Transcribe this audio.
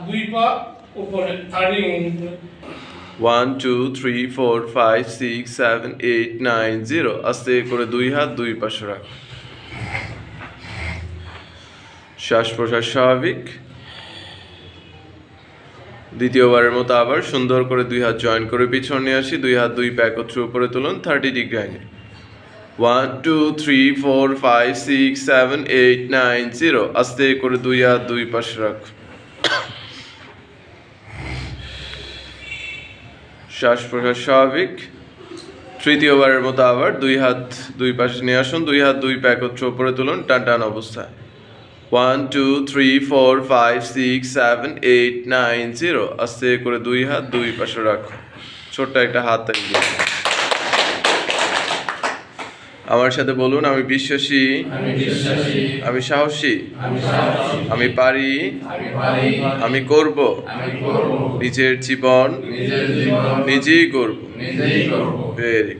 দুই পা উপরে 1 2 3 4 5 6 7 8 9 0 আস্তে করে দুই হাত দুই পাশে রাখ শ্বাস প্রশ্বাস স্বাভাবিক দ্বিতীয়বারের মতো আবার সুন্দর করে দুই হাত জয়েন করে পিছনে নিয়ে আসি দুই হাত দুই পা একত্রে উপরে তুলুন 30 ডিগ্রি অ্যাঙ্গেল 1 2 3 4 5 6 7 8 9 0 আস্তে করে দুই হাত দুই পাশে রাখ শ্বাস প্রশ্বাস স্বাভাবিক তৃতীয়বারের মতো আবার দুই হাত দুই পাশে নিয়ে আসুন দুই হাত দুই পা একত্রে উপরে তুলুন টান টান অবস্থায় 1 2 3 4 5 6 7 8 9 0 আস্তে করে দুই হাত দুই পাশে রাখো ছোট্ট একটা হাত তালিয়ে আমার সাথে বলুন আমি বিশ্বাসী আমি সাহসী আমি পারি আমি করব নিজের জীবন নিজেই করব ভেরি